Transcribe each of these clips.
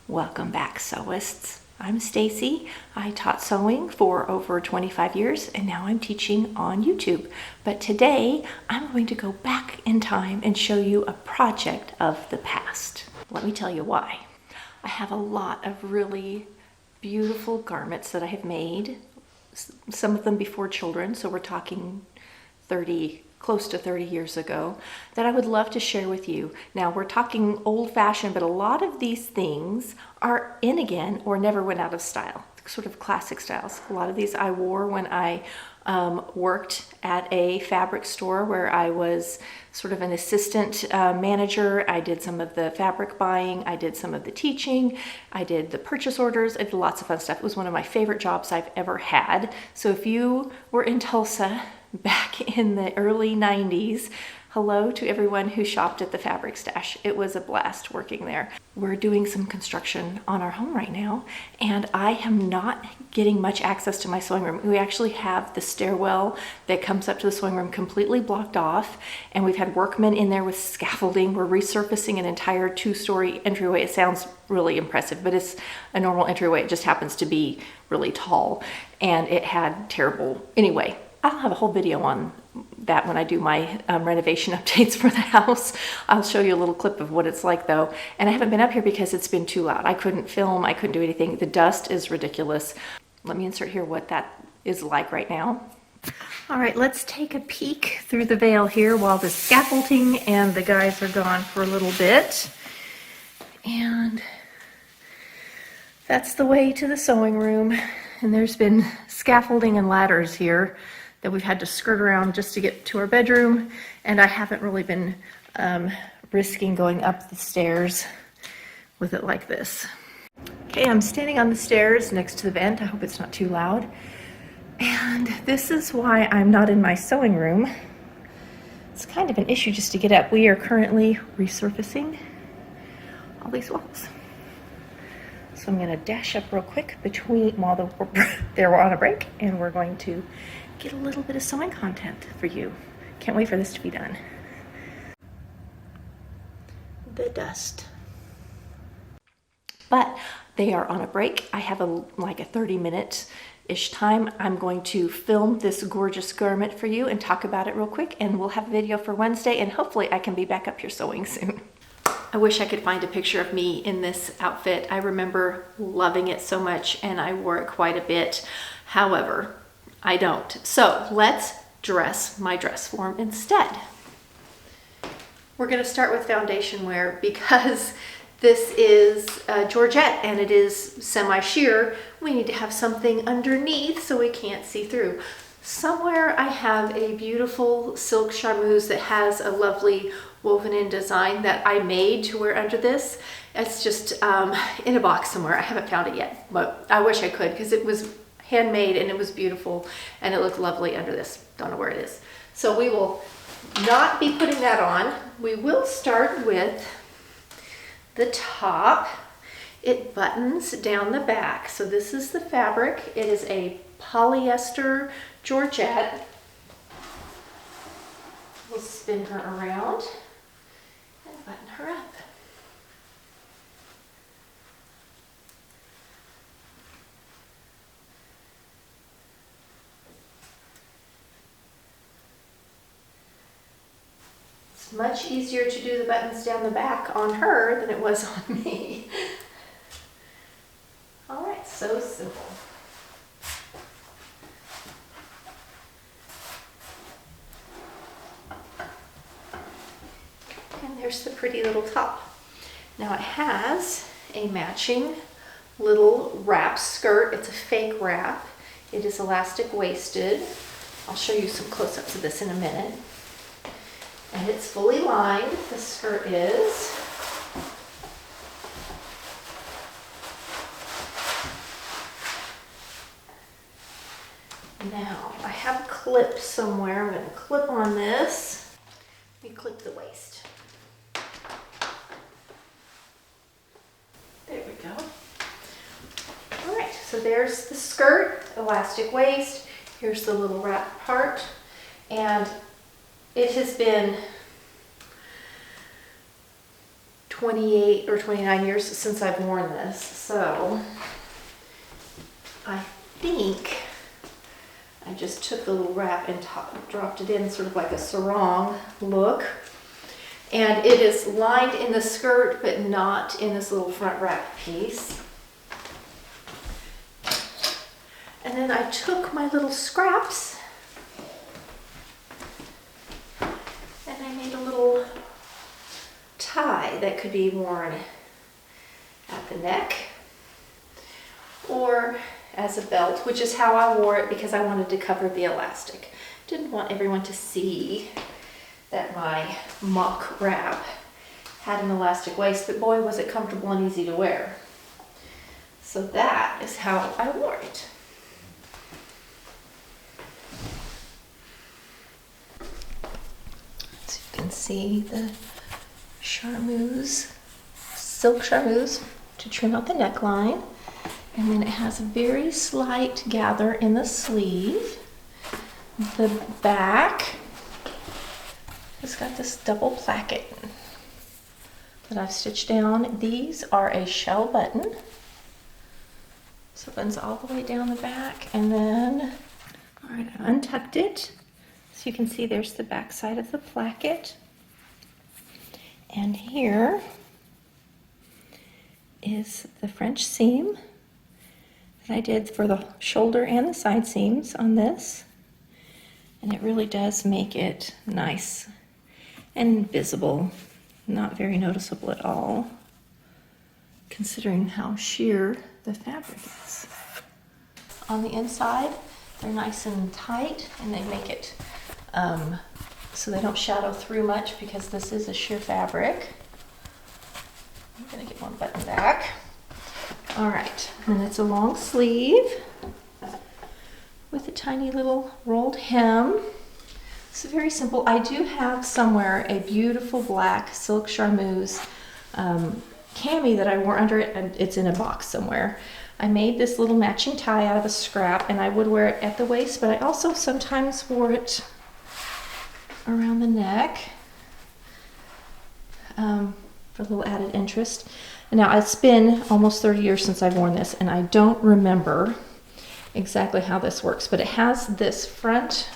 Welcome back, sewists. I'm Stacy. I taught sewing for over 25 years and now I'm teaching on YouTube. But today I'm going to go back in time and show you a project of the past. Let me tell you why. I have a lot of really beautiful garments that I have made, some of them before children, so we're talking close to 30 years ago, that I would love to share with you. Now we're talking old-fashioned, but a lot of these things are in again or never went out of style, sort of classic styles. A lot of these I wore when I worked at a fabric store where I was sort of an assistant manager. I did some of the fabric buying, I did some of the teaching, I did the purchase orders, I did lots of fun stuff. It was one of my favorite jobs I've ever had. So if you were in Tulsa back in the early 90s, hello to everyone who shopped at the Fabric Stash. It was a blast working there. We're doing some construction on our home right now, and I am not getting much access to my sewing room. We actually have the stairwell that comes up to the sewing room completely blocked off, and we've had workmen in there with scaffolding. We're resurfacing an entire 2-story entryway. It sounds really impressive, but it's a normal entryway. It just happens to be really tall, and it had terrible, anyway, I'll have a whole video on that when I do my renovation updates for the house. I'll show you a little clip of what it's like though. And I haven't been up here because it's been too loud. I couldn't film, I couldn't do anything. The dust is ridiculous. Let me insert here what that is like right now. All right, let's take a peek through the veil here while the scaffolding and the guys are gone for a little bit. And that's the way to the sewing room. And there's been scaffolding and ladders here that we've had to skirt around just to get to our bedroom, and I haven't really been risking going up the stairs with it like this. Okay, I'm standing on the stairs next to the vent. I hope it's not too loud. And this is why I'm not in my sewing room. It's kind of an issue just to get up. We are currently resurfacing all these walls. So I'm gonna dash up real quick while they're on a break, and we're going to get a little bit of sewing content for you. Can't wait for this to be done. The dust. But they are on a break. I have like a 30-minute-ish time. I'm going to film this gorgeous garment for you and talk about it real quick, and we'll have a video for Wednesday, and hopefully I can be back up here sewing soon. I wish I could find a picture of me in this outfit. I remember loving it so much, and I wore it quite a bit. However, I don't. So let's dress my dress form instead. We're going to start with foundation wear because this is Georgette and it is semi-sheer. We need to have something underneath so we can't see through. Somewhere I have a beautiful silk charmeuse that has a lovely woven in design that I made to wear under this. It's just in a box somewhere. I haven't found it yet, but I wish I could because it was handmade and it was beautiful and it looked lovely under this. Don't know where it is. So we will not be putting that on. We will start with the top. It buttons down the back. So this is the fabric. It is a polyester Georgette. We'll spin her around and button her up. It's much easier to do the buttons down the back on her than it was on me. All right, so simple. And there's the pretty little top. Now it has a matching little wrap skirt. It's a fake wrap. It is elastic waisted. I'll show you some close-ups of this in a minute. And it's fully lined, the skirt is. Now, I have a clip somewhere. I'm going to clip on this. Let me clip the waist. There we go. All right, so there's the skirt, elastic waist. Here's the little wrap part. And it has been 28 or 29 years since I've worn this, so I think I just took the little wrap and dropped it in sort of like a sarong look. And it is lined in the skirt, but not in this little front wrap piece. And then I took my little scraps and I made a little tie that could be worn at the neck or as a belt, which is how I wore it because I wanted to cover the elastic. Didn't want everyone to see that my mock wrap had an elastic waist, but boy, was it comfortable and easy to wear. So that is how I wore it. So you can see the charmeuse, silk charmeuse to trim out the neckline. And then it has a very slight gather in the sleeve. The back has got this double placket that I've stitched down. These are a shell button. So it buttons all the way down the back. And then, all right, I untucked it. So you can see there's the back side of the placket. And here is the French seam that I did for the shoulder and the side seams on this. And it really does make it nice and visible, not very noticeable at all, considering how sheer the fabric is. On the inside, they're nice and tight, and they make it so they don't shadow through much because this is a sheer fabric. I'm gonna get one button back. All right, and it's a long sleeve with a tiny little rolled hem. It's very simple. I do have somewhere a beautiful black silk charmeuse cami that I wore under it, and it's in a box somewhere. I made this little matching tie out of a scrap, and I would wear it at the waist, but I also sometimes wore it around the neck for a little added interest. And now it's been almost 30 years since I've worn this, and I don't remember exactly how this works, but it has this front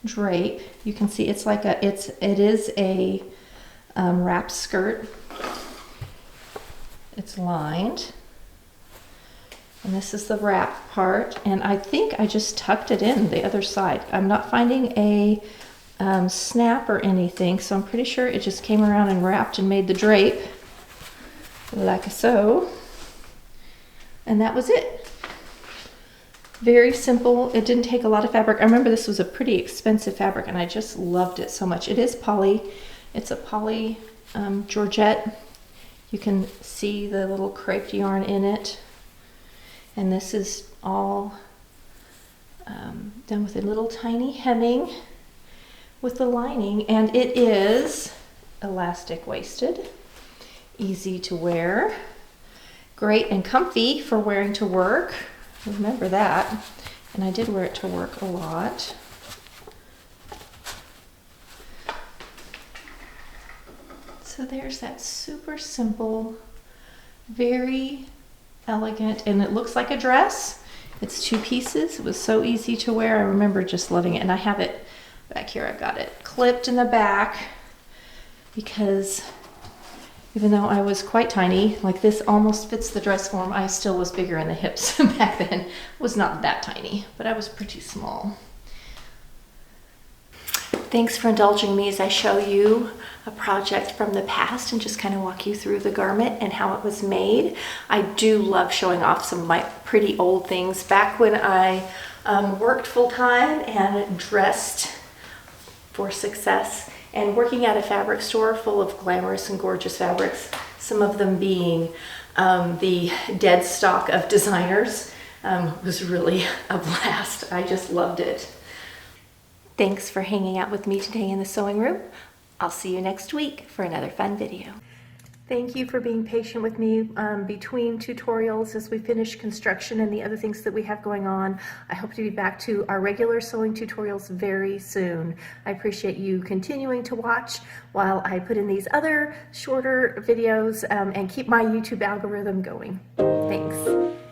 drape. You can see it's like it is a wrap skirt. It's lined, and this is the wrap part, and I think I just tucked it in the other side. I'm not finding a snap or anything, so I'm pretty sure it just came around and wrapped and made the drape like so, and that was it. Very simple. It didn't take a lot of fabric. I remember this was a pretty expensive fabric, and I just loved it so much. It is poly. It's a poly Georgette. You can see the little creped yarn in it, and this is all done with a little tiny hemming with the lining, and it is elastic waisted, easy to wear, great and comfy for wearing to work. Remember that. And I did wear it to work a lot. So there's that super simple, very elegant, and it looks like a dress. It's 2 pieces. It was so easy to wear. I remember just loving it. And I have it back here. I've got it clipped in the back because even though I was quite tiny, like this almost fits the dress form, I still was bigger in the hips back then. Was not that tiny, but I was pretty small. Thanks for indulging me as I show you a project from the past and just kind of walk you through the garment and how it was made. I do love showing off some of my pretty old things. Back when I worked full-time and dressed for success, and working at a fabric store full of glamorous and gorgeous fabrics, some of them being the dead stock of designers, was really a blast. I just loved it. Thanks for hanging out with me today in the sewing room. I'll see you next week for another fun video. Thank you for being patient with me between tutorials as we finish construction and the other things that we have going on. I hope to be back to our regular sewing tutorials very soon. I appreciate you continuing to watch while I put in these other shorter videos and keep my YouTube algorithm going. Thanks.